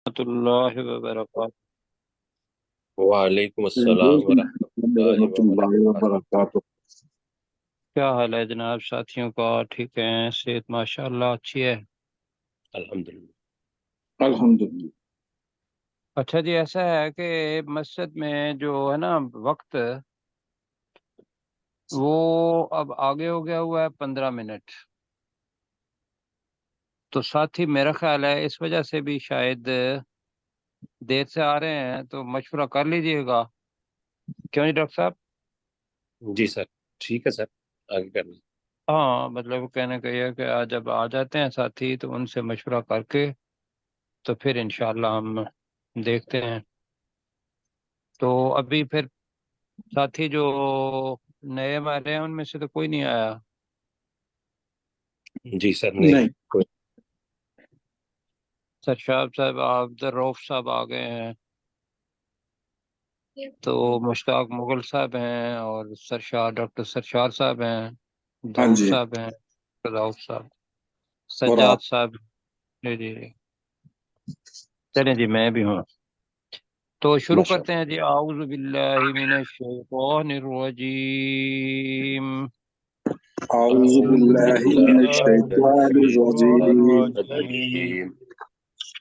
اللہ وبرکاتہ۔ وعلیکم السلام ورحمۃ اللہ ورحمۃ اللہ وبرکاتہ۔ وبرکاتہ۔ کیا حال ہے جناب ساتھیوں کا؟ ٹھیک ہے؟ صحت ماشاء اللہ اچھی ہے؟ الحمدللہ۔ الحمدللہ۔ اچھا جی، ایسا ہے کہ مسجد میں جو ہے نا وقت، وہ اب آگے ہو گیا ہوا ہے 15 منٹ، تو ساتھی میرا خیال ہے اس وجہ سے بھی شاید دیر سے آ رہے ہیں، تو مشورہ کر لیجئے گا، کیوں جی ڈاکٹر صاحب؟ جی سر، ٹھیک ہے سر، آگے کرنا۔ ہاں، مطلب کہنے کا یہ ہے کہ جب آ جاتے ہیں ساتھی تو ان سے مشورہ کر کے تو پھر انشاءاللہ ہم دیکھتے ہیں۔ تو ابھی پھر ساتھی جو نئے ہمارے ہیں ان میں سے تو کوئی نہیں آیا؟ جی سر، نہیں نہیں، کوئی۔ سرشاب صاحب، عبدالروف صاحب آ گئے ہیں، تو مشتاق مغل صاحب ہیں، اور ڈاکٹر سرشار صاحب ہیں، ہاں داؤد جی، صاحب ہیں، داؤد صاحب، اور سجاد آپ؟ صاحب۔ جی جی، چلیں جی، میں بھی ہوں۔ تو شروع ماشاء کرتے ہیں جی۔ اعوذ باللہ من الشیطان الرجیم، اعوذ اللہ، اعوذ باللہ من باللہ من الشیطان الشیطان الرجیم۔ الرجیم۔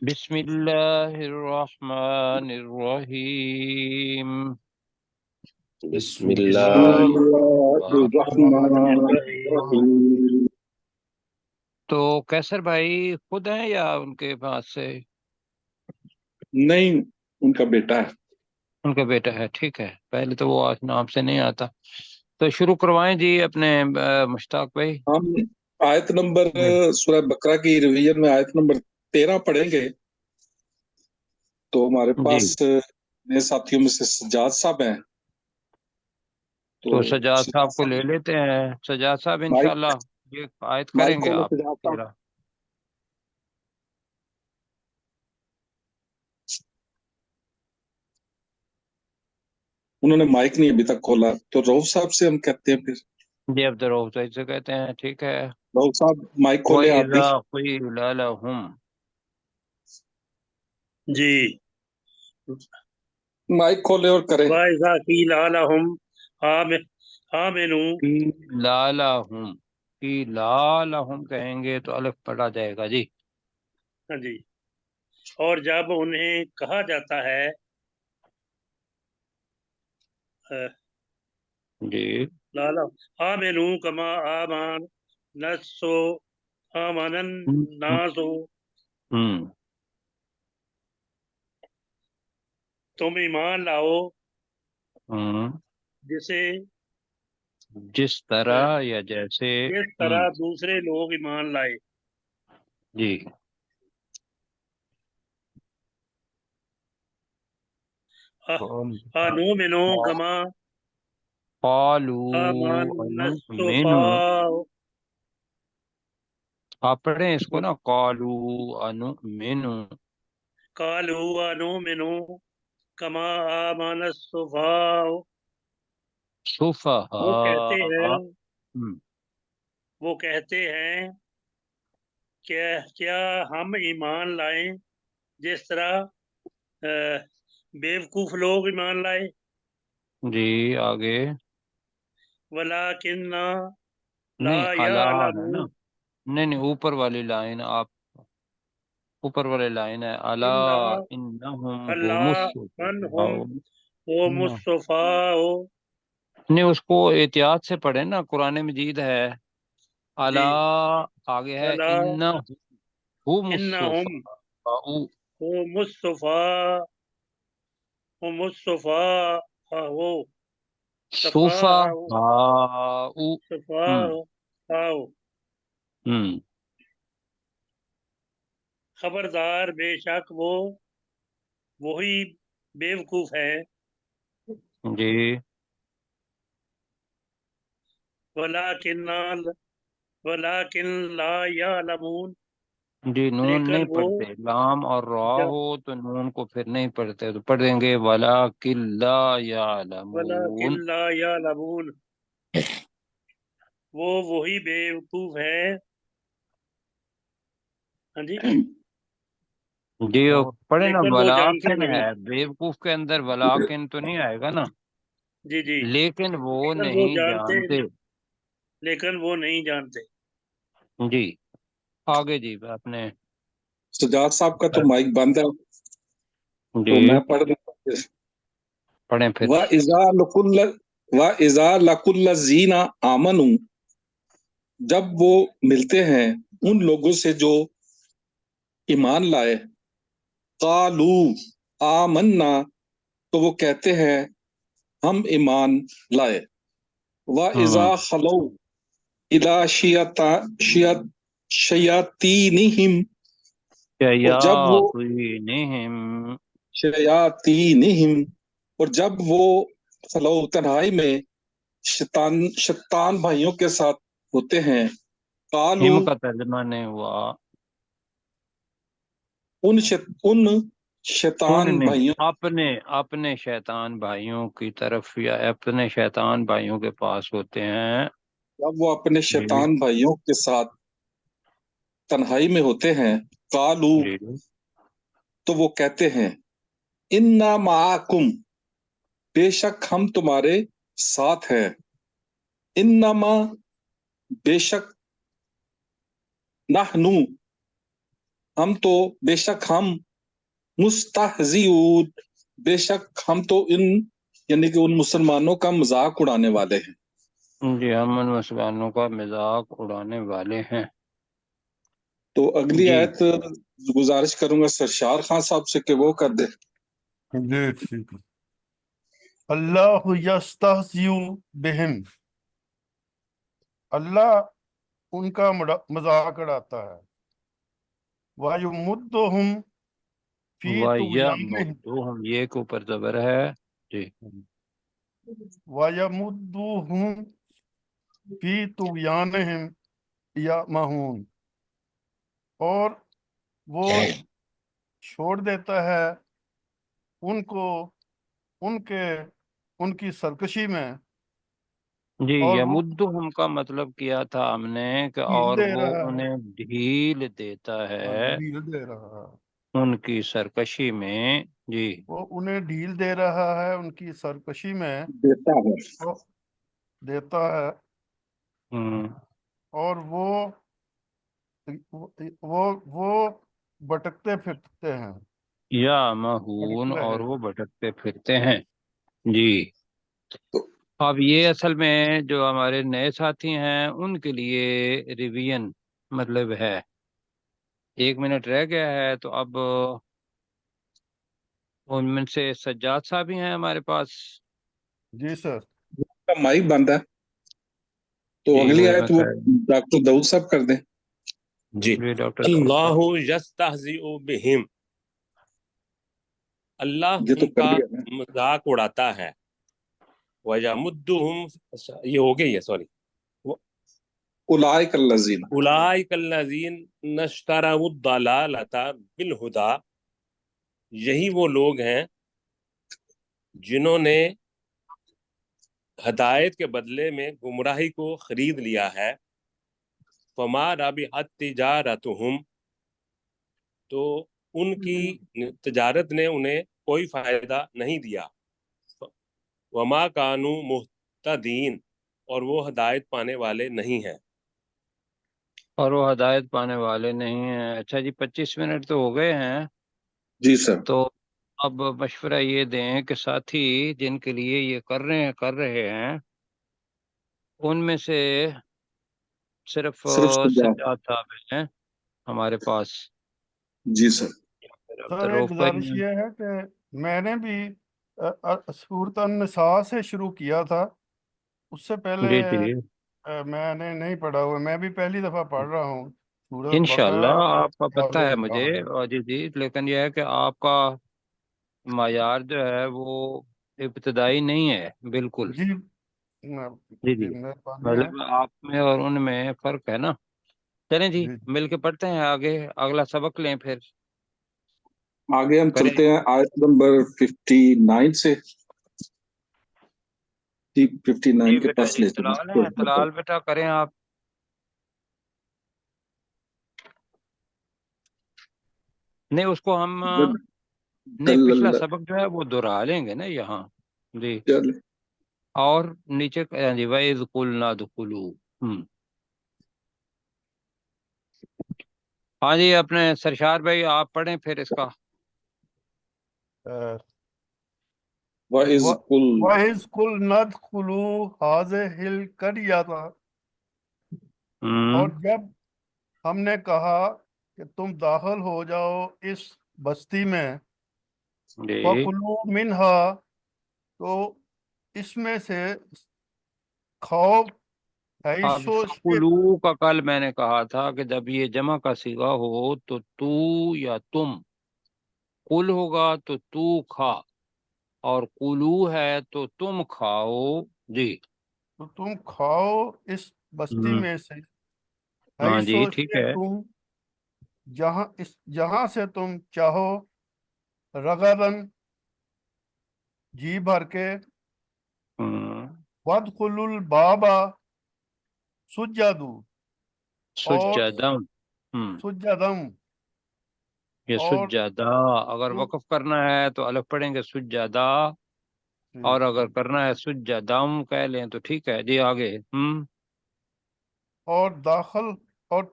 بسم اللہ الرحمن الرحیم۔ بسم بسم بسم اللہ اللہ اللہ الرحمن الرحمن الرحیم۔ الرحیم۔ تو کیسر بھائی خود ہیں یا ان کے پاس سے؟ نہیں، ان کا بیٹا ہے۔ ان کا بیٹا ہے، ٹھیک ہے، پہلے تو وہ نام سے نہیں آتا۔ تو شروع کروائیں جی اپنے مشتاق بھائی۔ ہم آیت نمبر جی سورہ بقرہ کی ریویژن میں آیت نمبر 13 پڑھیں گے۔ تو ہمارے جی، پاس نئے ساتھیوں میں سے سجاد صاحب ہیں، تو تو سجاد سجاد صاحب کو لے صاحب لیتے ہیں۔ سجاد صاحب مائک انشاءاللہ یہ آیت مائک کریں گے کھولو آپ؟ سجاد صاحب۔ انہوں نے مائک نہیں ابھی تک کھولا، تو روف صاحب سے ہم کہتے ہیں پھر۔ جی عبدالروف سے کہتے ہیں، ٹھیک ہے۔ روف صاحب مائک کھولے آپ بھی۔ وَإِذَا قِيلَ لَهُمْ، جی، مائک کھولے اور کریں۔ وَإِذَا قِيلَ لَهُمْ آمِنُوا، قِيلَ لَهُمْ، قِيلَ لَهُمْ کہیں گے تو الف پڑھا جائے گا جی۔ ہاں جی، اور جب انہیں کہا جاتا ہے جی لالا آمنوا کما آمان نسو آمن الناسو، ہم تم ایمان لاؤ ہم جسے جس طرح یا جیسے جس ہم طرح دوسرے لوگ ایمان لائے۔ جی آنؤمنو کما آمان قالوا انؤمن، السفہاء، آپ پڑھیں اس کو نا، قالوا انؤمن، قالوا آنؤمنو کما آمان السفہاء، وہ کہتے سفہاء، ہیں وہ کہتے ہیں کہ کیا ہم ایمان لائیں جس طرح بیوقوف لوگ ایمان لائے۔ جی آگے، ولیکن لا نہیں الا ہے نا، یعلمون، نہیں اوپر والی لائن، آپ اوپر والی لائن ہے، الا الا انہم هم اللہ الصفہاء، انہم هم الصفاء، نہیں اس کو احتیاط سے پڑھیں نا، قرآن مجید ہے، جی، الا آگے ہے الا انہم انہم الصفہاء، هم الصفاء، هم الصفاء، صفاء صفہاء، صفاء، ہم خبردار بے شک وہ وہی بیوقوف ہے۔ جی ولیکن لا یعلمون، جی، نون لیکن نہیں وہ پڑھتے، لام اور را جب ہو تو نون کو پھر نہیں پڑھتے، تو پڑھ دیں گے وَلَٰكِن لَا ولیکن يَعْلَمُونَ۔ لا یعلمون، وہ وہی بیوقوف ہے۔ ہاں جی، جی وہ اور پڑھے نا، لیکن وہ جانتے ولاکن نہیں. ہے، بیوقوف کے اندر ولاکن تو نہیں آئے گا نا، جی جی. لیکن وہ لیکن وہ نہیں جانتے، جانتے. لیکن وہ نہیں جانتے. جی آگے جی آپ نے. سجاد صاحب کا تو مائک بند ہے، جی تو میں پڑھ دیتا ہوں. پڑھیں پھر. وَإِذَا لَقُوا الَّذِينَ آمَنُوا، جب وہ ملتے ہیں ان لوگوں سے جو ایمان لائے، قالوا آمنا، تو وہ کہتے ہیں ہم ایمان لائے. وَإِذَا خَلَوْا إِلَىٰ شَيَاطِینِہِمْ، اور جب وہ شیاطینہم، شیاطینہم، اور جب وہ خلو تنہائی میں شیطان بھائیوں کے ساتھ ہوتے ہیں، قالو، ہم کا ترجمہ نہیں ہوا. ان ان شیطان نہیں، بھائیوں، اپنے شیطان بھائیوں کی طرف یا اپنے شیطان بھائیوں کے پاس ہوتے ہیں. جب وہ اپنے جی شیطان بھائیوں کے ساتھ تنہائی میں ہوتے ہیں، قالو، جی تو وہ کہتے ہیں انا معکم، بے شک ہم تمہارے ساتھ ہیں. انما، بے شک، نحنو، ہم تو، بے شک ہم، مستہزئون، بے شک ہم تو یعنی کہ ان مسلمانوں کا مذاق اڑانے والے ہیں. جی، ہم ان مسلمانوں کا مذاق اڑانے والے ہیں. تو اگلی جی آیت گزارش کروں گا سرشار خان صاحب سے کہ وہ کر دے. جی ٹھیک ہے. اللہ یستہزئ بہم، اللہ ان کا مذاق اڑاتا ہے. وَيُمُدُّهُمْ فِي طُغْيَانِهِمْ، وَيَمُدُّهُمْ، یہ کے اوپر زبر ہے. جی وَيَمُدُّهُمْ فِي طُغْيَانِهِمْ يَعْمَهُونَ، اور وہ چھوڑ دیتا ہے ان کو ان کی سرکشی میں، جی، اور وہ یمدہم کا مطلب کیا تھا ہم نے کہ ڈھیل اور دے وہ رہا ہے. انہیں ڈھیل دیتا ہے ڈھیل دے رہا ہے، ان کی سرکشی میں. جی وہ انہیں ڈھیل دے رہا ہے ان کی سرکشی میں، دیتا ہے. وہ دیتا ہے. ہم، اور وہ بھٹکتے پھرتے ہیں. یا مہون، بھٹک رہے اور ہیں. وہ بھٹکتے پھرتے ہیں. جی اب یہ اصل میں جو ہمارے نئے ساتھی ہیں ان کے لیے ریویژن مطلب ہے. 1 منٹ رہ گیا ہے، تو اب ان میں سے سجاد صاحب ہی ہیں ہمارے پاس. جی سر. کا مائک بند ہے، تو جی اگلی وہی میں آیت وہ کہہ رہا ہوں. ڈاکٹر داؤد صاحب کر دیں. جی. جی ڈاکٹر داؤد اللہ صاحب. یستہزئ بہم، اللہ یہ تو ان کر کا لیا نا. مذاق اڑاتا ہے. وَيَمُدُّهُمْ، یہ ہو گئی ہے، سوری. اولئک الذین، اولئک الذین اشتروا الضلالۃ بالہدیٰ، یہی وہ لوگ ہیں جنہوں نے ہدایت کے بدلے میں گمراہی کو خرید لیا ہے. فما ربحت تجارتہم، تو ان کی تجارت نے انہیں کوئی فائدہ نہیں دیا. وما کانوا مہتدین، اور وہ ہدایت پانے والے نہیں ہیں. اور وہ ہدایت پانے والے نہیں ہیں. اچھا جی، 25 منٹ تو ہو گئے ہیں. جی سر. تو اب مشورہ یہ دیں کہ ساتھی جن کے لیے یہ کر رہے ہیں ان میں سے صرف صرف سجاد. سجاد صاحب ہیں ہمارے پاس. جی سر. سر عبد ایک الرؤف بھائی گزارش ہیں. یہ ہے کہ میں نے بھی سورۃ النساء سے شروع کیا تھا، اس سے پہلے جی جی میں نے نہیں پڑھا ہوا. میں بھی پہلی دفعہ پڑھ رہا ہوں سورۃ بقرہ انشاءاللہ آپ کا اور پتہ آل ہے مجھے. عمران. اور جی جی، لیکن یہ ہے کہ آپ کا معیار جو ہے وہ ابتدائی نہیں ہے بالکل. جی جی جی جی، مہربانی ہے. مطلب آپ میں اور ان میں فرق ہے نا. چلیں جی جی مل کے پڑھتے ہیں آگے، اگلا سبق لیں پھر. آگے ہم کریں چلتے ہیں آیت نمبر 59 سے. 59 جی کے بیٹا. پاس جی لے تلال ہیں، چلیں. تلال بیٹا کریں آپ. نہیں اس کو ہم نہیں پچھلا سبق جو ہے وہ دہرا لیں گے نا یہاں جی. چلے اور نیچے جی وَإِذْ قُلْنَا ادْخُلُوا. ہاں جی اپنے سرشار بھائی آپ پڑھیں پھر اس کا. وَإِذْ قُلْ وَإِذْ قُلْنَا ادْخُلُوا هَٰذِهِ الْقَرْيَةَ، اور جب ہم نے کہا کہ تم داخل ہو جاؤ اس بستی میں، جی. وَكُلُوا مِنْهَا، تو اس میں سے کھاؤ، اب حیث فَكُلُوا کا کل میں نے کہا تھا کہ جب یہ جمع کا صیغہ ہو تو یا تم، کل ہوگا تو کھا، اور کلو ہے تو تم کھاؤ. جی. تو تم کھاؤ اس بستی میں سے، ہاں حیث جی ٹھیک ہے. تم، جہاں سے تم چاہو، رغدن، جی بھر کے، وَادْخُلُوا الْبَابَ سُجَّدُوا، اور سجدم. سجدم، یہ اور سجدہ اگر وقف کرنا ہے تو الف پڑھیں گے سجدہ، اور اگر کرنا ہے سجدم کہہ لیں تو ٹھیک ہے. جی آگے. اور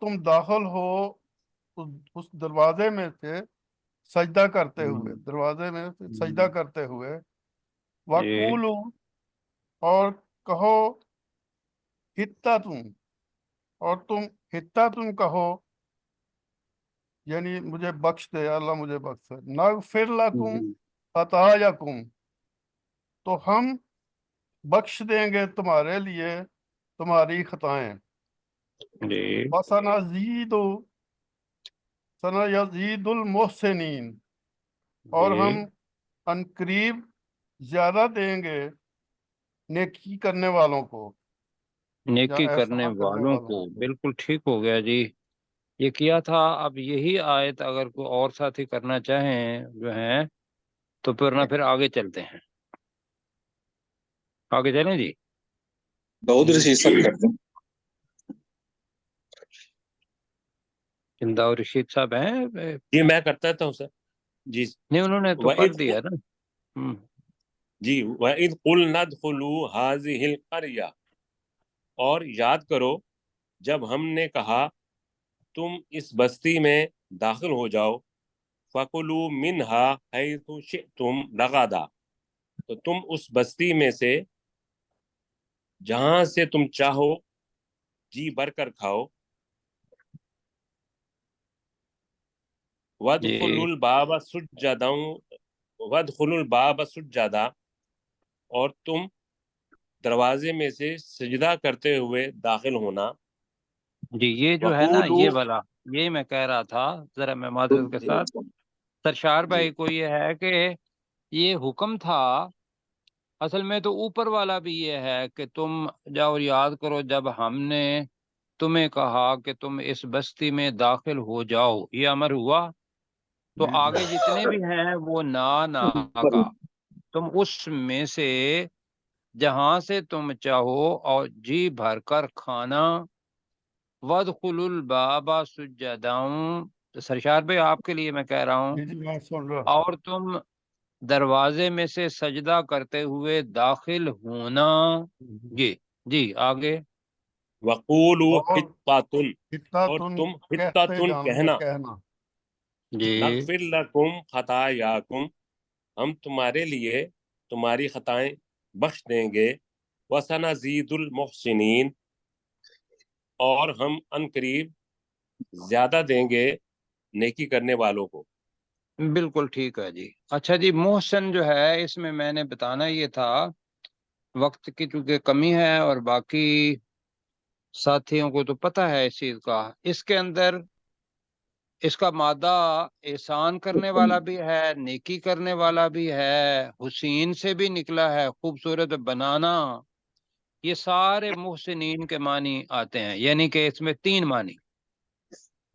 تم داخل ہو اس دروازے میں سے سجدہ کرتے ہوئے، دروازے میں سے سجدہ کرتے ہوئے، جی. وَقُولُوا، اور کہو، حِطَّةٌ، اور تم حِطَّةٌ کہو، یعنی مجھے بخش دے اللہ، مجھے بخش دے، نغفر لکم خطایاکم، تو ہم بخش دیں گے تمہارے لیے تمہاری خطائیں. جی. سنزید المحسنین، اور جی. ہم عنقریب زیادہ دیں گے نیکی کرنے والوں کو، یا نیکی کرنے احسان کرنے والوں والوں کو کو. بالکل ٹھیک ہو گیا جی. یہ کیا تھا. اب یہی آیت اگر کوئی اور ساتھی کرنا چاہیں جو ہیں تو پھر نہ پھر آگے چلتے ہیں. آگے چلیں جی. داؤد رشید صاحب کر دیں. زندہ اور رشید صاحب ہیں. جی میں کرتا تھا سر. جی نہیں انہوں نے تو کر دیا نا. جی وَإِذْ قُلْنَا ادْخُلُوا هَٰذِهِ الْقَرْيَةَ، اور یاد کرو جب ہم نے کہا تم اس بستی میں داخل ہو جاؤ، فَكُلُوا مِنْهَا حَيْثُ شِئْتُمْ رَغَدًا، تو تم اس بستی میں سے جہاں سے تم چاہو جی بھر کر کھاؤ. وَادْخُلُوا الْبَابَ سُجَّدًا، اور تم دروازے میں سے سجدہ کرتے ہوئے داخل ہونا. جی یہ جو ہے نا وَقُولُوا، یہ والا یہ میں کہہ رہا تھا ذرا میں معذرت کے ساتھ سرشار جی بھائی کو، یہ ہے کہ یہ حکم تھا اصل میں تو اوپر والا بھی یہ ہے کہ تم جاؤ یاد کرو جب ہم نے تمہیں کہا کہ تم اس بستی میں داخل ہو جاؤ، یہ امر ہوا. تو آگے جتنے بھی ہیں وہ نا کا، تم اس میں سے جہاں سے تم چاہو اور جی بھر کر کھانا. وَادْخُلُوا الْبَابَ سُجَّدًا، سرشار بھائی آپ کے لیے میں کہہ رہا ہوں، جی میں سن رہا. اور تم دروازے میں سے سجدہ کرتے ہوئے داخل ہونا. جی. جی آگے. وَقُولُوا اور حِطَّةٌ، اور حِطَّةٌ تم کہتے حِطَّةٌ جانا یا کہنا. کہنا. جی. نغفر لکم خطایاکم، ہم تمہارے لیے تمہاری خطائیں بخش دیں گے. وَسَنَزِيدُ الْمُحْسِنِينَ، اور ہم عنقریب زیادہ دیں گے نیکی کرنے والوں کو. بالکل ٹھیک ہے جی. اچھا جی محسن جو ہے اس میں نے بتانا یہ تھا وقت کی چونکہ کمی ہے اور باقی ساتھیوں کو تو پتہ ہے اس چیز کا، اس کے اندر اس کا مادہ احسان کرنے والا بھی ہے، نیکی کرنے والا بھی ہے، حسین سے بھی نکلا ہے، خوبصورت بنانا. یہ سارے محسنین کے معنی آتے ہیں، یعنی کہ اس میں 3 معنی: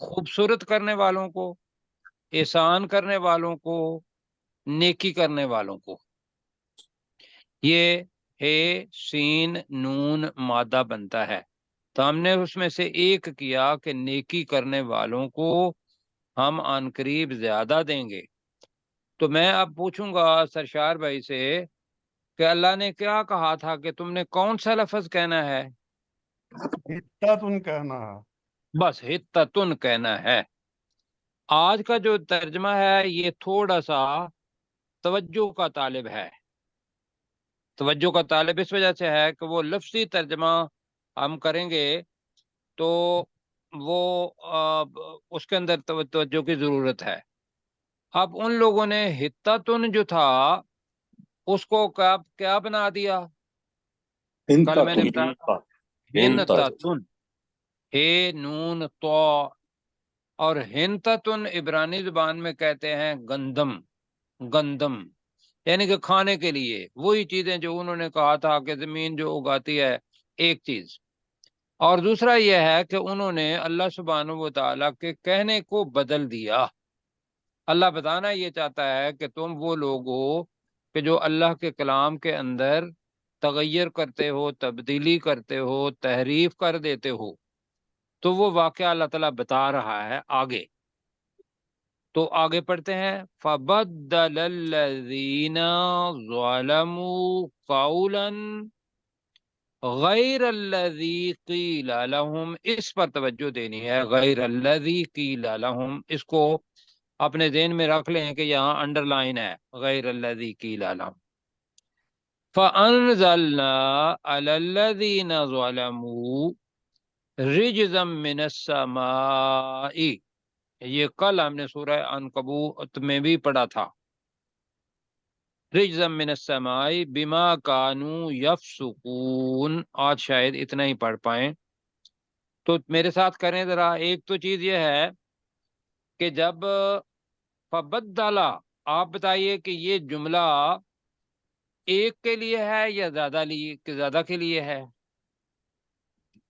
خوبصورت کرنے والوں کو، احسان کرنے والوں کو، نیکی کرنے والوں کو. یہ ہے سین نون مادہ بنتا ہے. تو ہم نے اس میں سے ایک کیا کہ نیکی کرنے والوں کو ہم عن قریب زیادہ دیں گے۔ تو میں اب پوچھوں گا سرشار بھائی سے کہ اللہ نے کیا کہا تھا کہ تم نے کون سا لفظ کہنا ہے؟ حتتن کہنا ہے۔ بس حتتن کہنا ہے۔ آج کا جو ترجمہ ہے یہ تھوڑا سا توجہ کا طالب ہے۔ توجہ کا طالب اس وجہ سے ہے کہ وہ لفظی ترجمہ ہم کریں گے تو وہ اس کے اندر توجہ کی ضرورت ہے۔ اب ان لوگوں نے حتتن جو تھا اس کو کیا بنا دیا؟ کل میں نے بتایا ہنتتن، ہے نون تو، اور ہنتتن عبرانی زبان میں کہتے ہیں گندم، گندم یعنی کہ کھانے کے لیے وہی چیزیں جو انہوں نے کہا تھا کہ زمین جو اگاتی ہے ایک چیز، اور دوسرا یہ ہے کہ انہوں نے اللہ سبحانہ و تعالیٰ کے کہنے کو بدل دیا۔ اللہ بتانا یہ چاہتا ہے کہ تم وہ لوگ ہو کہ جو اللہ کے کلام کے اندر تغیر کرتے ہو، تبدیلی کرتے ہو، تحریف کر دیتے ہو، تو وہ واقعہ اللہ تعالیٰ بتا رہا ہے آگے۔ تو آگے پڑھتے ہیں فَبَدَّلَ الَّذِينَ ظَلَمُوا قَوْلًا غَيْرَ الَّذِي قِيلَ لَهُمْ، اس پر توجہ دینی ہے، غَيْرَ الَّذِي قِيلَ لَهُمْ، اس کو اپنے ذہن میں رکھ لیں کہ یہاں انڈر لائن ہے، غَيْرَ الَّذِي قِيلَ لَهُمْ۔ فَأَنزَلْنَا عَلَى الَّذِينَ ظَلَمُوا رِجْزًا مِّنَ السَّمَاءِ، یہ کل ہم نے سورہ عنکبوت میں بھی پڑھا تھا، رجزا من السماء بما كانوا يفسقون، آج شاید اتنا ہی پڑھ پائیں۔ تو میرے ساتھ کریں ذرا، ایک تو چیز یہ ہے کہ جب فبدلا، آپ بتائیے کہ یہ جملہ ایک کے لیے ہے یا زیادہ کے لیے ہے؟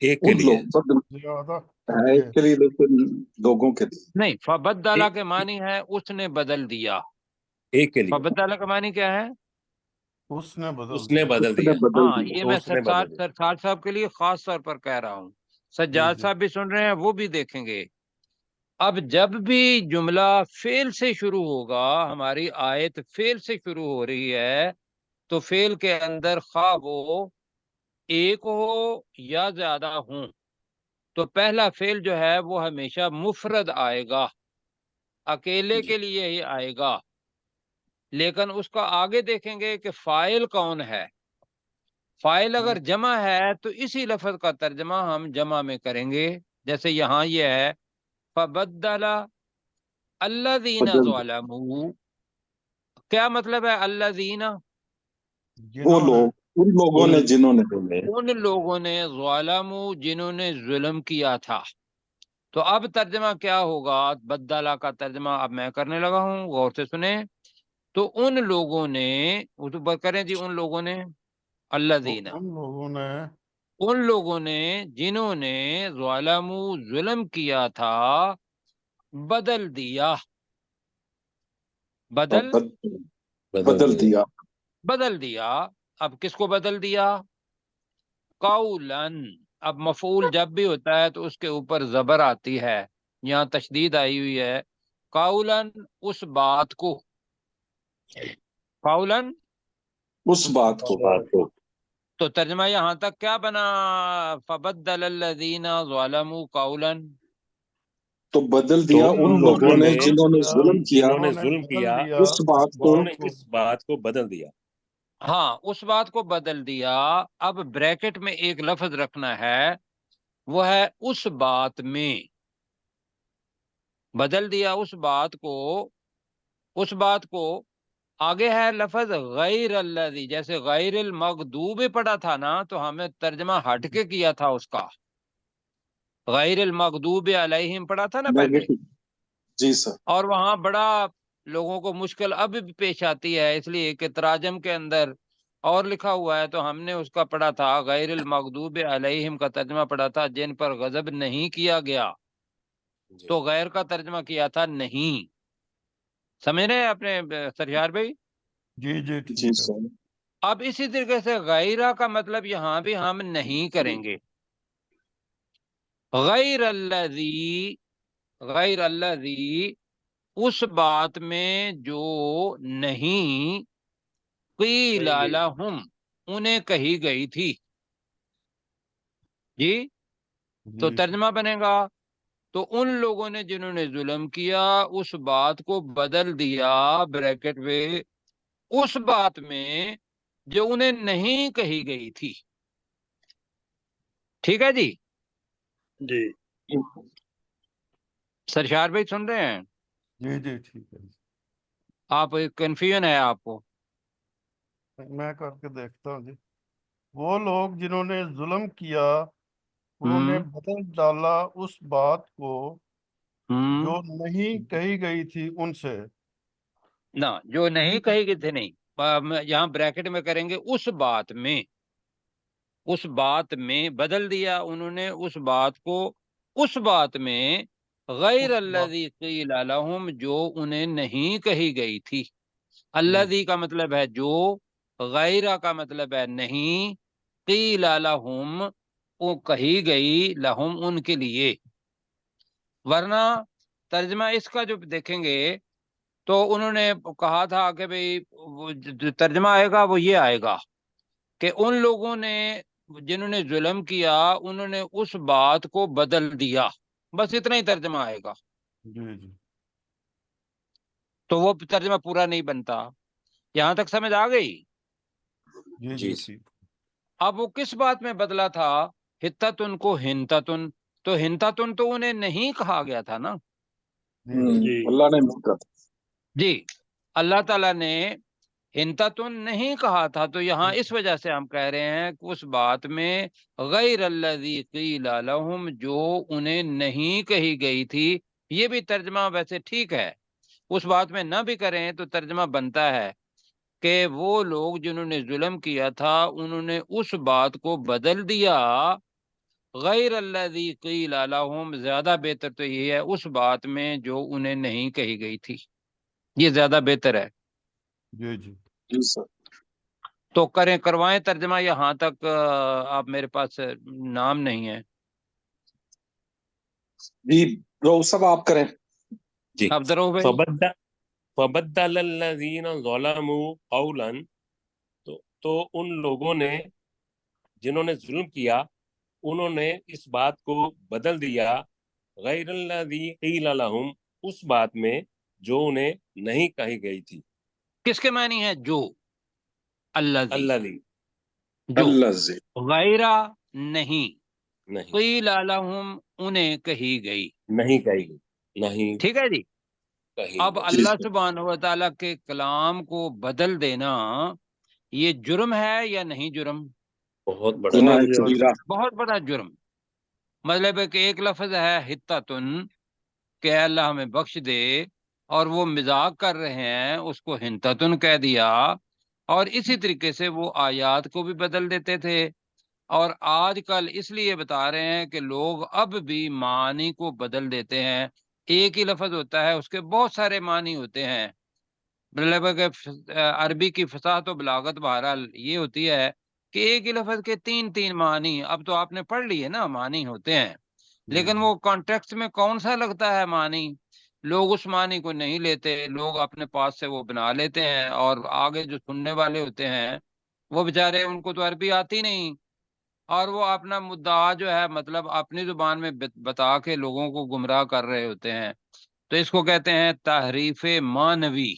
ایک کے ان لیے لوگ زیادہ ہے ایک کے لیے، لیکن لوگوں کے لیے نہیں، فبدلا ایک- کے معنی ہے اس نے بدل دیا۔ ایک کے لیے فبدلا کا معنی کیا ہے؟ اس نے بدل اس نے دیا۔ بدل اس نے دیا، بدل ہاں، دیا۔ یہ تو میں اس نے بدل دیا۔ سرسار صاحب کے لیے خاص طور پر کہہ رہا ہوں، جی سجاد جی صاحب بھی سن رہے ہیں، وہ بھی دیکھیں گے۔ اب جب بھی جملہ فعل سے شروع ہوگا، ہماری آیت فعل سے شروع ہو رہی ہے، تو فعل کے اندر خواہ وہ ایک ہو یا زیادہ ہوں، تو پہلا فعل جو ہے وہ ہمیشہ مفرد آئے گا، اکیلے جی کے لیے ہی آئے گا۔ لیکن اس کا آگے دیکھیں گے کہ فاعل کون ہے۔ فاعل اگر جمع ہے تو اسی لفظ کا ترجمہ ہم جمع میں کریں گے، جیسے یہاں یہ ہے فبدل الذین بدل دیا۔ ظلموا، کیا مطلب ہے الذین؟ وہ جنہوں نے، لوگ، ان لوگوں نے جنہوں نے ان لوگوں نے، ظلموا جنہوں نے ظلم کیا تھا۔ تو اب ترجمہ کیا ہوگا؟ بدلہ کا ترجمہ اب میں کرنے لگا ہوں، غور سے سنیں۔ تو ان لوگوں نے، اردو کریں جی، ان لوگوں نے تو الذین، ان لوگوں نے ان لوگوں نے جنہوں نے ظلموا ظلم کیا تھا، بدل دیا، بدل بدل دیا۔ بدل دیا۔ اب کس کو بدل دیا؟ قولن، اب مفعول جب بھی ہوتا ہے تو اس کے اوپر زبر آتی ہے، یہاں تشدید آئی ہوئی ہے، قولن اس بات کو، قولن، اس اس بات کو بات کو تو ترجمہ یہاں تک کیا بنا؟ فبدل الذین ظلموا قولا، تو بدل تو دیا ان ان لوگوں لوگوں نے نے جنہوں نے ظلم کیا، جنہوں نے ظلم بدل کیا، دیا اس بات کو انہوں نے کو۔ اس بات کو بدل دیا۔ ہاں اس بات کو بدل دیا۔ اب بریکٹ میں ایک لفظ رکھنا ہے، وہ ہے اس بات میں، بدل دیا اس بات کو، اس بات کو، آگے ہے لفظ غیر الذی، جیسے غیر المغضوب پڑھا تھا نا تو ہمیں ترجمہ ہٹ کے کیا تھا اس کا، غیر المغضوب علیہم پڑھا تھا نا پہلے، نیگیٹو۔ جی سر۔ اور وہاں بڑا لوگوں کو مشکل اب بھی پیش آتی ہے، اس لیے کہ تراجم کے اندر اور لکھا ہوا ہے، تو ہم نے اس کا پڑھا تھا غیر المغضوب علیہم کا ترجمہ پڑھا تھا جن پر غضب نہیں کیا گیا، جی تو غیر کا ترجمہ کیا تھا نہیں، سمجھ رہے ہیں اپنے سرشار بھائی؟ جی جی جی ٹھیک ہے۔ سر۔ اب اسی طریقے سے غیرہ کا مطلب یہاں بھی ہم نہیں کریں گے، غیر الذی، غیر الذی اس بات میں جو نہیں قیل لہم انہیں کہی گئی تھی. جی تو جی ترجمہ بنے گا تو ان لوگوں نے جنہوں نے ظلم کیا اس بات کو بدل دیا بریکٹ میں اس بات میں جو انہیں نہیں کہی گئی تھی. ٹھیک ہے جی. جی سرشار بھائی سن رہے ہیں؟ جی جی ٹھیک ہے. آپ کنفیوژن ہے آپ کو؟ میں کر کے دیکھتا ہوں جی. وہ لوگ جنہوں نے ظلم کیا انہوں نے ہوں بدل ڈالا اس بات کو ہوں جو نہیں کہی گئی تھی ان سے. نہ جو نہیں کہی گئی تھی نہیں، یہاں بریکٹ میں کریں گے اس بات میں. اس بات میں بدل دیا انہوں نے اس بات کو اس بات میں غیر اس بات الذی قیل لہم جو انہیں نہیں کہی گئی تھی. جی الذی کا مطلب ہے جو، غیرہ کا مطلب ہے نہیں، قیل لہم وہ کہی گئی لہم ان کے لیے. ورنہ ترجمہ اس کا جو دیکھیں گے تو انہوں نے کہا تھا کہ بھئی جو ترجمہ آئے گا وہ یہ آئے گا کہ ان لوگوں نے جنہوں نے ظلم کیا انہوں نے اس بات کو بدل دیا. بس اتنا ہی ترجمہ آئے گا. جی جی تو وہ ترجمہ پورا نہیں بنتا. یہاں تک سمجھ آ گئی؟ جی جی جی ٹھیک. اب وہ کس بات میں بدلا تھا؟ ہتتن کو ہنتتن، تو ہنتتن تو انہیں نہیں کہا گیا تھا نا. جی جی جی اللہ نے نہیں کہا. جی اللہ تعالیٰ نے ہنتتن نہیں کہا تھا، تو یہاں اس وجہ سے ہم کہہ رہے ہیں کہ اس بات میں غیر الذی قیل لہم جو انہیں نہیں کہی گئی تھی. یہ بھی ترجمہ ویسے ٹھیک ہے، اس بات میں نہ بھی کریں تو ترجمہ بنتا ہے کہ وہ لوگ جنہوں نے ظلم کیا تھا انہوں نے اس بات کو بدل دیا. غیر الذی قیل لہم زیادہ بہتر تو یہ ہے اس بات میں جو انہیں نہیں کہی گئی تھی. یہ زیادہ بہتر ہے. جی جی جی سر. تو کروائیں ترجمہ. یہاں تک آپ میرے پاس نام نہیں ہے. جی رو سب آپ کریں. جی. اب درو بھائی. فبدل الذین ظلموا قولا، تو ان لوگوں نے جنہوں نے ظلم کیا انہوں نے اس بات کو بدل دیا غیر الذی قیل لہم اس بات میں جو انہیں نہیں کہی گئی تھی. کس کے معنی ہے؟ جو، الذی الذی جو، اللہ سے. غیرہ نہیں، نہیں قیل لہم انہیں کہی گئی. نہیں کہی گئی، نہیں ٹھیک ہے جی. کہی اب گئی. جی اللہ سر. سبحانہ و تعالیٰ کے کلام کو بدل دینا یہ جرم ہے یا نہیں جرم؟ بہت بڑا گناہ بہت جرم. بڑا کبیرہ. بہت بڑا جرم. مطلب ہے کہ ایک لفظ ہے ہتتن کہ اللہ ہمیں بخش دے، اور وہ مذاق کر رہے ہیں اس کو ہنتتن کہہ دیا. اور اسی طریقے سے وہ آیات کو بھی بدل دیتے تھے. اور آج کل اس لیے بتا رہے ہیں کہ لوگ اب بھی معنی کو بدل دیتے ہیں. ایک ہی لفظ ہوتا ہے اس کے بہت سارے معنی ہوتے ہیں. مطلب ہے کہ عربی کی فصاحت و بلاغت بہرحال یہ ہوتی ہے کہ ایک ہی لفظ کے تین تین معنی. اب تو آپ نے پڑھ لیے نا معنی ہوتے ہیں، جی لیکن جی وہ کانٹیکسٹ میں کون سا لگتا ہے معنی، لوگ اس معنی کو نہیں لیتے. لوگ اپنے پاس سے وہ بنا لیتے ہیں، اور آگے جو سننے والے ہوتے ہیں وہ بےچارے ان کو تو عربی آتی نہیں، اور وہ اپنا مدعا جو ہے مطلب اپنی زبان میں بتا کے لوگوں کو گمراہ کر رہے ہوتے ہیں. تو اس کو کہتے ہیں تحریف معنوی.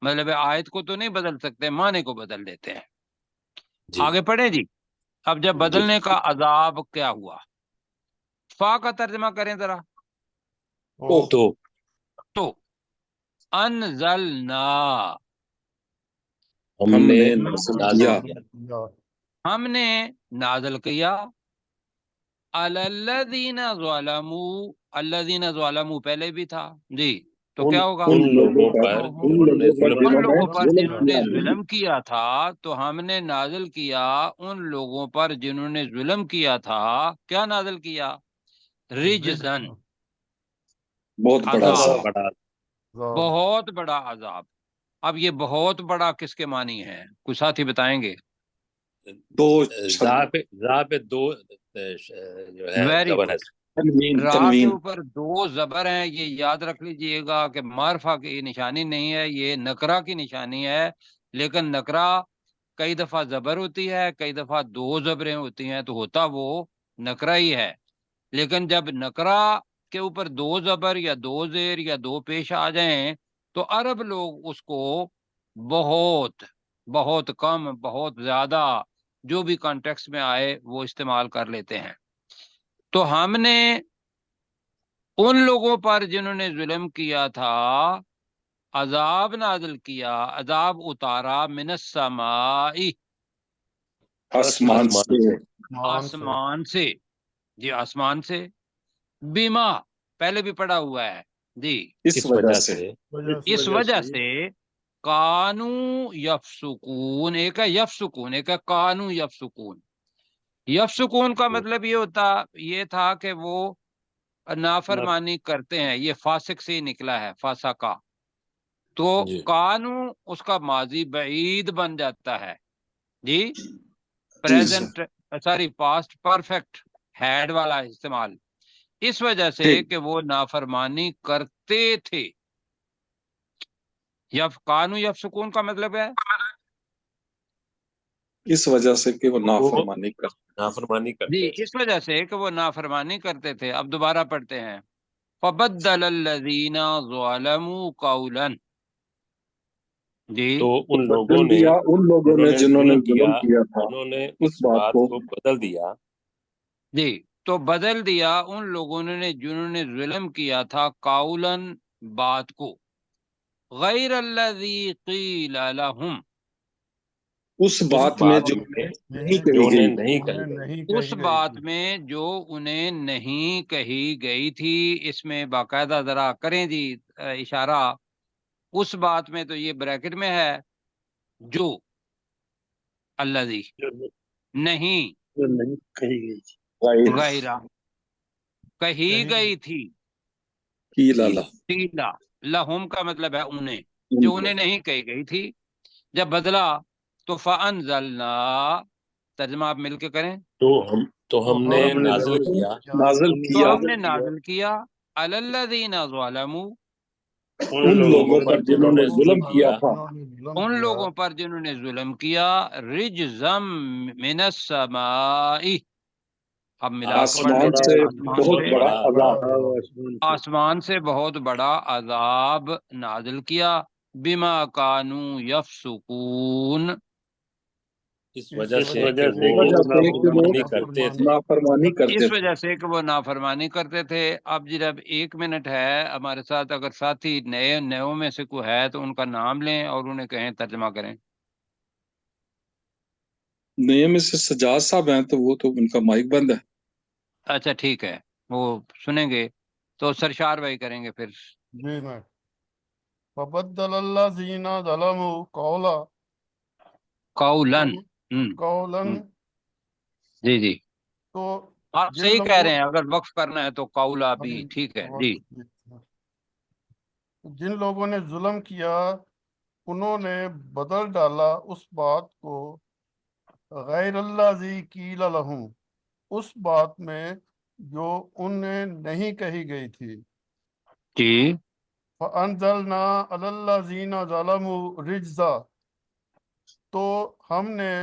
مطلب آیت کو تو نہیں بدل سکتے، معنی کو بدل دیتے ہیں. جی آگے پڑھیں جی. اب جب جی. بدلنے کا عذاب کیا ہوا، فا کا ترجمہ کریں ذرا. او تو تو انزلنا، ہم ہم نے نے نازل نازل کیا کیا یا ہم نے نازل کیا علی الذین ظلموا. الذین ظلموا پہلے بھی تھا جی، تو ان کیا ہوگا؟ ان ان لوگوں لوگوں پر پر لوگوں جنہوں نے ظلم ان جنہوں نے لوگوں پر ظلم جنہوں نے کیا. ظلم کیا تھا، تو ہم نے نازل کیا ان لوگوں پر جنہوں نے ظلم کیا تھا. کیا نازل کیا؟ رجزن، بہت بڑا بہت عذاب، عذاب. بڑا. عذاب. بہت بڑا عذاب. اب یہ بہت بڑا کس کے معنی ہے؟ کچھ ساتھی بتائیں گے. تو ذا پہ دو جو ہے ویری زبر ہے. گڈ، تنوین را کے تنوین اوپر دو زبر ہیں، یہ یاد رکھ لیجئے گا کہ معرفہ کی نشانی نہیں ہے، یہ نکرہ کی نشانی ہے، لیکن نکرہ کئی دفعہ زبر ہوتی ہے، کئی دفعہ دو زبریں ہوتی ہیں، تو ہوتا وہ نکرہ ہی ہے۔ لیکن جب نکرہ کے اوپر دو زبر یا دو زیر یا دو پیش آ جائیں تو عرب لوگ اس کو بہت بہت کم، بہت زیادہ، جو بھی کانٹیکس میں آئے وہ استعمال کر لیتے ہیں۔ تو ہم نے ان لوگوں پر جنہوں نے ظلم کیا تھا عذاب نازل کیا، عذاب اتارا، من السماء، آسمان آسمان سے، سے، آسمان سے، جی آسمان سے، بیما پہلے بھی پڑا ہوا ہے جی، اس اس وجہ وجہ سے سے اس وجہ سے کانو یفسقون، ایک ہے یفسقون، ایک ہے کانو یفسقون۔ یفسقون کا مطلب یہ تھا کہ وہ نافرمانی کرتے ہیں، یہ فاسق سے ہی نکلا ہے، فاسقہ، تو جی کانو اس کا ماضی بعید بن جاتا ہے جی، جی جی present sorry past perfect had والا استعمال، اس وجہ سے ٹھیک، کہ وہ نافرمانی کرتے تھے۔ کانو یفسقون کا مطلب ہے اس وجہ سے کہ وہ وہ نافرمانی کر، نافرمانی جی، کرتے تھے۔ اس وجہ سے کہ وہ نافرمانی کرتے تھے۔ اب دوبارہ پڑھتے ہیں، فبدل الذین ظلموا قولا، جی تو تو ان لوگوں بدل نے دیا ان لوگوں جنہوں نے نے جنہوں نے ظلم کیا، ظلم کیا تھا انہوں نے اس اس بات بات کو، کو بدل دیا، جی تو بدل دیا ان لوگوں نے جنہوں نے ظلم کیا تھا قولن بات کو، غیر الذی قیل لہم، اس اس بات میں بات جو میں نہیں جو کہی انہیں گئی، نہیں کہی انہیں گئی۔ نہیں اس کہی گئی بات تھی۔ میں جو انہیں نہیں کہی گئی تھی، اس میں باقاعدہ ذرا کریں جی اشارہ، اس بات میں تو یہ بریکٹ میں ہے جو الذی نہیں، جو نہیں کہی گئی تھی۔ غیر غیرہ کہی گئی تھی، کی لالا قیلا لہم کا مطلب ہے انہیں، ان جو کو، انہیں نہیں کہی گئی تھی، جب بدلا تو فانزلنا، ترجمہ آپ مل کے کریں، تو تو ہم نے ہم نے نازل کیا نازل تو کیا ہم نے نازل کیا علی الذین ظلموا، ان ان لوگوں لوگوں پر پر جنہوں جنہوں نے نے ظلم ظلم کیا کیا، تھا، جنہوں نے ظلم ان کیا لوگوں پر جنہوں نے ظلم کیا، رجزم من السماء، اب ملا کے پڑھ آسمان لیتے سے ہیں، آسمان بہت سے، بڑا بڑا عذاب، آسمان سے آسمان سے بہت بڑا عذاب نازل کیا، بما کانوا یفسقون، اس اس وجہ اس سے وجہ کہ وجہ وہ سے اس کہ وجہ وہ سے کہ وہ نافرمانی کرتے نافرمانی تھے۔ نافرمانی کرتے اس تھے۔ وجہ سے کہ وہ نافرمانی کرتے تھے۔ اب جب 1 منٹ ہے ہمارے ساتھ، اگر ساتھی نیوں میں سے کوئی ہے تو ان کا نام لیں اور انہیں کہیں ترجمہ کریں۔ نئے میں سے سجاد صاحب ہیں تو وہ تو ان کا مائک بند ہے۔ اچھا ٹھیک ہے، وہ سنیں گے تو سرشار بھائی کریں گے پھر۔ جی میں فبدل الذین ظلموا قولا، قولن، قولا، جی جی تو آپ جن صحیح کہہ لوگوں رہے ہیں، اگر وقف کرنا ہے تو قولا بھی ٹھیک ہے جی۔ جن لوگوں نے ظلم کیا انہوں نے بدل ڈالا اس بات کو، غیر الذی قیل لہم، اس بات میں جو انہیں نہیں کہی گئی تھی، جی فَأَنزَلْنَا عَلَى الَّذِينَ ظَلَمُوا رِجْزًا، تو ہم نے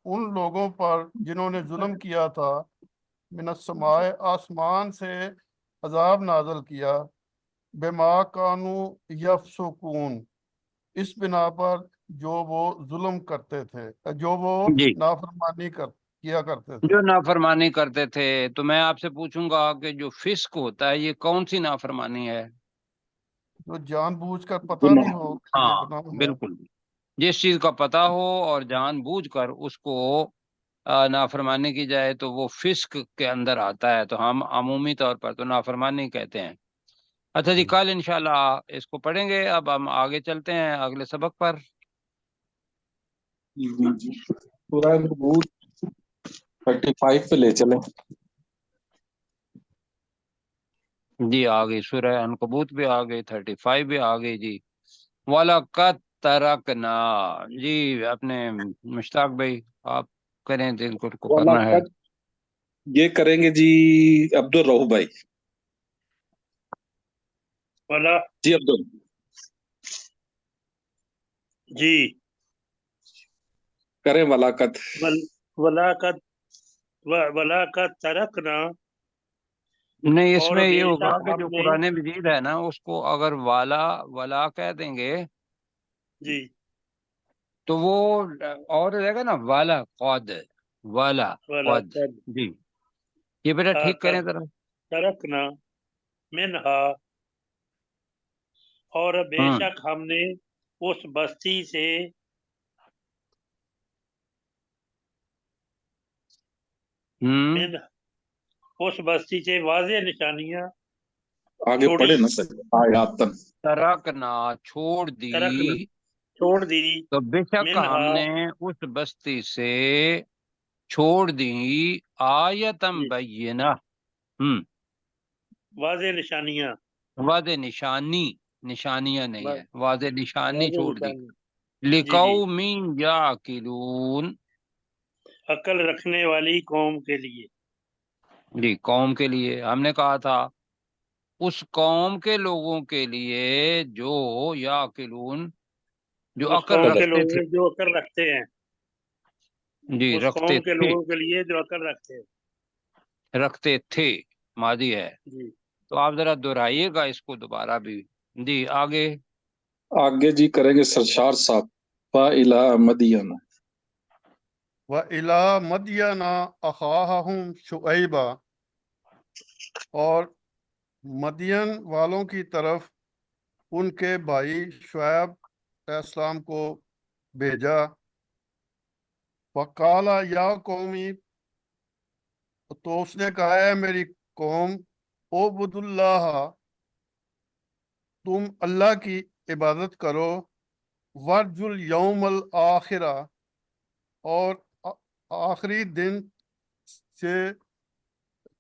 ان لوگوں پر جنہوں نے ظلم کیا تھا، من السماء، آسمان سے عذاب نازل کیا، بما کانوا یفسقون، اس بنا پر جو وہ ظلم کرتے تھے، جو وہ جی، نافرمانی کیا کرتے تھے۔ جو نافرمانی کرتے تھے، تو میں آپ سے پوچھوں گا کہ جو فسق ہوتا ہے یہ کون سی نافرمانی ہے؟ جو جان بوجھ کر پتہ بھی گناہ، ہو کہ یہ ہاں گناہ ہے۔ بالکل، جس چیز کا پتہ ہو اور جان بوجھ کر اس کو نافرمانی کی جائے تو وہ فسق کے اندر آتا ہے، تو ہم عمومی طور پر تو نافرمانی کہتے ہیں۔ اچھا جی، کل انشاءاللہ اس کو پڑھیں گے۔ اب ہم آگے چلتے ہیں اگلے سبق پر۔ سورہ انکبوت 35 پہ لے چلیں۔ جی آ گئی سورہ عنکبوت بھی آ گئی، 35 بھی آ گئی جی۔ وَلَقَدْ تَرَكْنَا، جی اپنے مشتاق بھائی آپ کریں، دل کو کرنا ہے۔ وَلَقَدْ یہ کریں گے جی عبد الرؤف بھائی. ولا جی عبد جی کریں ولاقت. ولاقت ولاقت ترکنا، نہیں، اس اور میں بے یہ ہوگا شک کہ ہم جو نے، قرآن مجید ہے نا اس کو اگر ولا کہہ دیں گے جی تو وہ اور رہے گا نا، والا قد، والا قد. ولاقت جی یہ بیٹا ٹھیک کریں ذرا. ترکنا منہا، اور بے ہوں شک ہم نے اس بستی سے ہوں من اس بستی سے واضح نشانیاں آگے چھوڑی، پڑھے نا سر آیاتن. ترکنا چھوڑ دی، ترکنا چھوڑ دی، تو بے شک ہم منہا نے اس بستی سے چھوڑ دی آیتم جی بینہ. واضح نشانیاں، واضح نشانی، نشانیاں نہیں ہے، واضح نشانی واضح چھوڑ دی. نشانیاں، جی جی، لقوم یعقلون، عقل رکھنے والی قوم کے لیے، جی قوم کے لیے. ہم نے کہا تھا اس قوم کے لوگوں کے لیے جو یعقلون، جو اس عقل قوم کے رکھتے لوگوں تھے. جو عقل رکھتے ہیں، جی اس رکھتے قوم کے تھے، لوگوں کے لیے جو عقل رکھتے ہیں، رکھتے تھے ماضی ہے. جی تو آپ ذرا دہرائیے گا اس کو دوبارہ بھی. جی آگے. آگے جی کریں گے سرشار صاحب. فَإِلَىٰ مَدْيَنَ. وَإِلَىٰ مَدْيَنَ أَخَاهُمْ شُعَيْبًا، اور مدین والوں کی طرف ان کے بھائی شعیب علیہ السلام کو بھیجا. وقال یا قومی، تو اس نے کہا ہے میری قوم، اعبدوا اللہ، تم اللہ کی عبادت کرو، وارجو الیوم الآخرہ، اور آخری دن سے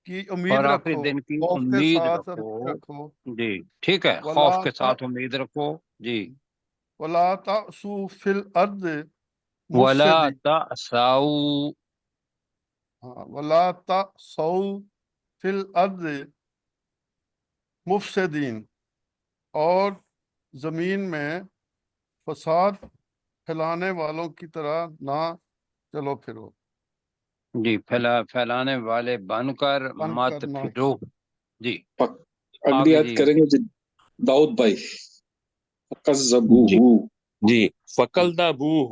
کی اور امید آخری رکھو، دن کی خوف کے امید ساتھ رکھو. رکھو. جی ٹھیک ہے، ولا خوف کے ساتھ امید رکھو. جی ولا تعصوا فی الارض ولا مفسدین، تأسوا، ولا تعصوا فی الارض مفسدین، اور زمین میں فساد پھیلانے والوں کی طرح نہ چلو پھرو، جی پھیلانے والے بن کر بن مت کرنا. پھرو. جی اگلی آگے آیت جی. کریں گے جی داؤد بھائی. جی فَكَذَّبُوهُ. جی فَقَلْدَبُوهُ،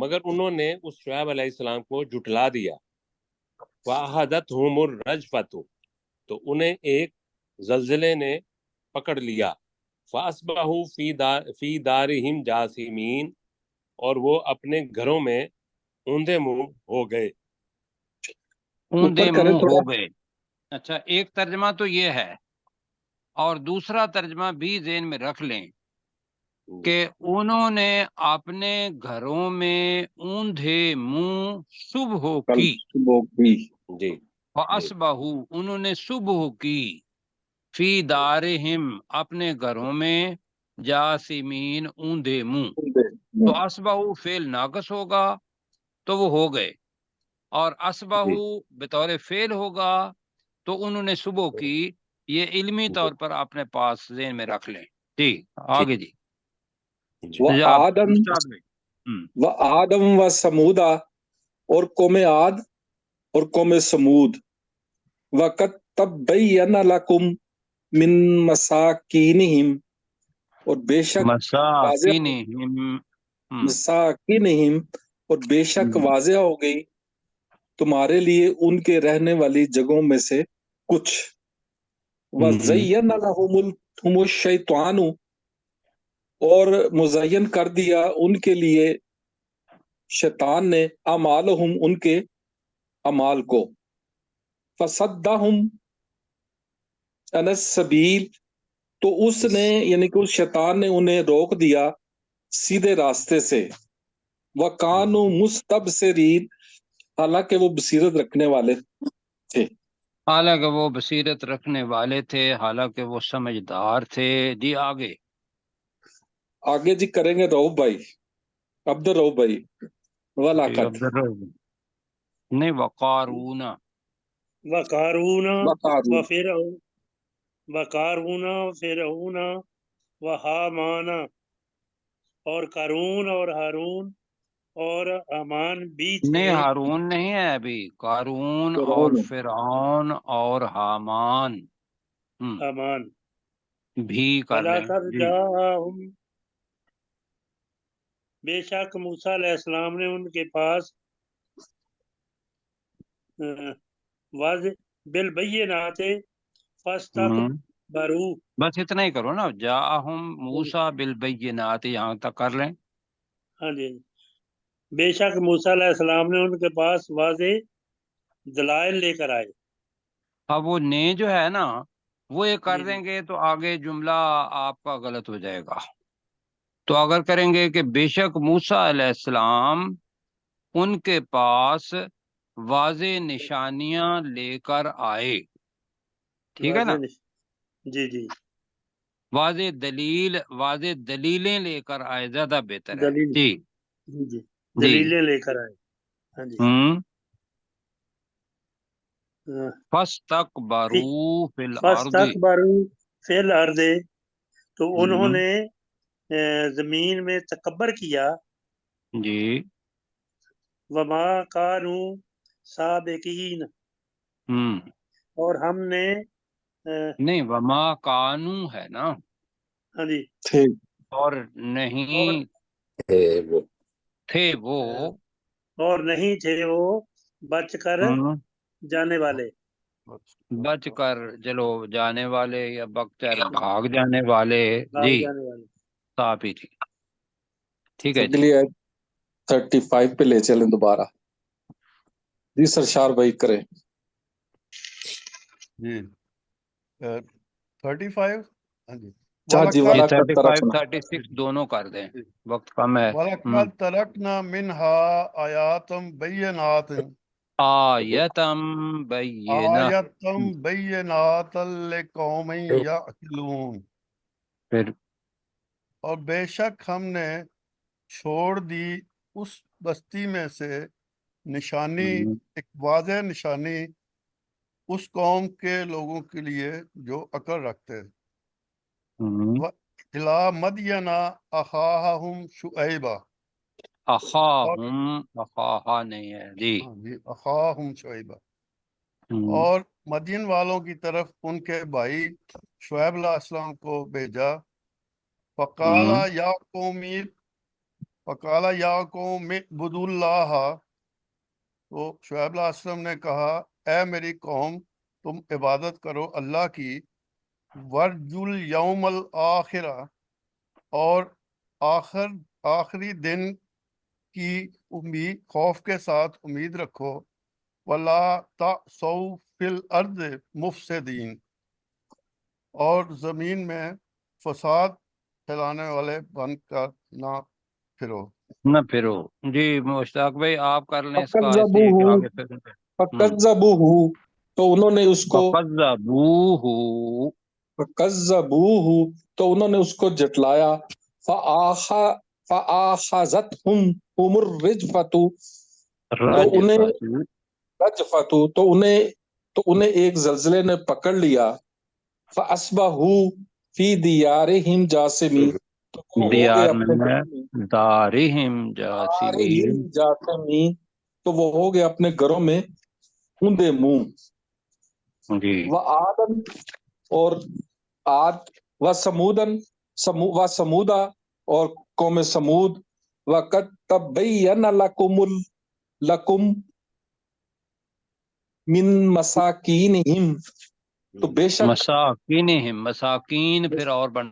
مگر انہوں نے اس شعیب علیہ السلام کو جھٹلا دیا. وَأَخَذَتْهُمُ الرَّجْفَةُ، تو انہیں ایک زلزلے نے پکڑ لیا. فَأَصْبَحُوا فِي دَارِهِمْ جَاثِمِينَ، اور وہ اپنے گھروں میں اوندے منہ ہو گئے. اوندے اوپر کریں منہ ہو تھوڑا. گئے. اچھا ایک ترجمہ تو یہ ہے، اور دوسرا ترجمہ بھی ذہن میں رکھ لیں کہ انہوں نے اپنے گھروں میں اوندھے منہ صبح کل کی. صبح بھی. جی جی فَأَصْبَحُوا، انہوں نے صبح کی، فی دارہم اپنے گھروں میں، جاسمین اوندھے منہ. تو اصبحوا فعل ناقص ہوگا تو وہ ہو گئے، اور جی اصبحوا بطور فعل ہوگا تو انہوں نے صبح کی. یہ علمی طور پر اپنے پاس ذہن میں رکھ لیں. جی آگے جی. جی جناب وَآدم استاد بھائی. وَآدم وَثَمُودَ، اور قوم عاد اور قوم سمود. وَقَدْ تَبَّيَّنَ لَكُمْ مِنْ مَسَاكِنِهِمْ، اور بے شک واضح مساکینہم. مساکنہم، اور بے شک واضح ہو گئی تمہارے لیے ان کے رہنے والی جگہوں میں سے کچھ. وَزَيَّنَ لَهُمُ الشَّيْطَانُ، اور مزین کر دیا ان کے لیے شیطان نے اعمالہم ان کے اعمال کو. فَصَدَّهُمْ عَنِ السَّبِيلِ، تو اس نے یعنی کہ اس شیطان نے انہیں روک دیا سیدھے راستے سے. وَكَانُوا مُسْتَبْصِرِينَ، حالانکہ وہ بصیرت رکھنے والے تھے. حالانکہ وہ بصیرت رکھنے والے تھے، حالانکہ وہ سمجھدار تھے. جی آگے. آگے جی کریں گے رؤف بھائی، عبد الرؤف بھائی. جی ولاقت. عبدالرحیم. نہیں وقارون وقارون وقارون وفرعون وقارون فرعون وحامان، اور قارون اور ہارون اور حامان بھی تھے۔ نہیں ہارون نہیں ہے ابھی، قارون اور فرعون فرعون اور حامان حامان بھی کر لیں وَلَقَدْ جی۔ جَاءَهُم، بے شک موسیٰ علیہ السلام نے ان کے پاس واضح بالبینات فاستکبروا، بس اتنا ہی کرو نا، جاءہم موسیٰ بالبینات، یہاں تک کر لیں۔ ہاں جی، بے شک موسیٰ علیہ السلام نے ان کے پاس واضح دلائل لے کر آئے۔ اب وہ نے جو ہے نا وہ یہ کر جی دیں گے تو آگے جملہ آپ کا غلط ہو جائے گا، تو اگر کریں گے کہ بے شک موسیٰ علیہ السلام ان کے پاس واضح نشانیاں لے کر آئے، ٹھیک ہے نا، جی جی واضح دلیلیں لے کر آئے زیادہ بہتر ہے دلیل، جی جی جی جی۔ دلیلیں لے کر آئے، ہاں جی۔ فاستکبروا فی الارض، فاستکبروا فی الارض، تو انہوں ہم، نے زمین میں تکبر کیا، جی وما کانوا سابقین، ہم، اور ہم نے نہیں وما کانو ہے نا، ہاں جی، ٹھیک اور اور نہیں تھے وہ اور نہیں تھے وہ بچ کر ہم، جانے والے، بچ کر چلو جانے والے یا بکچر بھاگ جانے والے، بھاگ جی جانے والے۔ صاف ہی تھی، ٹھیک ہے جی۔ اگلی آیت 35 پہ لے چلیں دوبارہ جی، سرشار بھائی کریں۔ جی 35 ہاں جی۔ چاہ جی جی والا وَلَقَدْ، کا طرف 35 سنا۔ 36 دونوں کر دیں، وقت کم ہے۔ وَلَقَدْ تَرَكْنَا مِنْهَا آيَاتٍ بَيِّنَاتٍ، آیتم بینہ، آیَةً بَيِّنَاتٍ لِقَوْمٍ يَعْقِلُونَ، پھر اور بے شک ہم نے چھوڑ دی اس بستی میں سے نشانی، ایک واضح نشانی اس قوم کے لوگوں کے لیے جو عقل رکھتے ہیں۔ وَإِلَىٰ مَدْيَنَ أَخَاهُمْ شُعَيْبًا، اور اخاہا نہیں ہے جی۔ ہاں جی أَخَاهُمْ شُعَيْبًا، اور مدین والوں کی طرف ان کے بھائی شعیب علیہ السلام کو بھیجا۔ فقال یا قومی، فقال یا قوم اعبدوا اللہ، تو شعیب علیہ السلام نے کہا اے میری قوم تم عبادت کرو اللہ کی، ورجو الیوم الآخرہ، اور آخری دن کی امید، خوف کے ساتھ امید رکھو، ولا تعصوا فی الارض مفسدین، اور زمین میں فساد پھیلانے والے بن کر نہ پھرو۔ نہ پھرو جی۔ مشتاق بھائی آپ کر لیں اس کا، اس لیے کہ فَكَذَّبُوهُ آگے پھر فَكَذَّبُوهُ، تو انہوں نے اس کو فَقَذَّبُوهُ، فَكَذَّبُوهُ، تو انہوں نے اس کو جٹلایا۔ فَآخَذَتْهُمْ الرِّجْفَةُ، تو انہیں رَجْفَةُ، رجفتو، تو انہیں ایک زلزلے نے پکڑ لیا۔ فَأَصْبَحُوا فِي دِيَارِهِمْ جَاثِمِينَ، تو وہ ہو گئے دیار اپنے میں گھروں میں، دارہم دِيَارِهِمْ جاثمین، جَاثِمِينَ، تو وہ ہو گئے اپنے گھروں میں اوندے منہ۔ جی وَعَادًا، اور عاد، وَثَمُودًا، وَثَمُودَ، اور قوم سمود، وَقَدْ تَبَيَّنَ لَكُمْ مِن مَسَاکِینِہِمْ، تو بے شک مساکینہم، مساکین پھر اور بن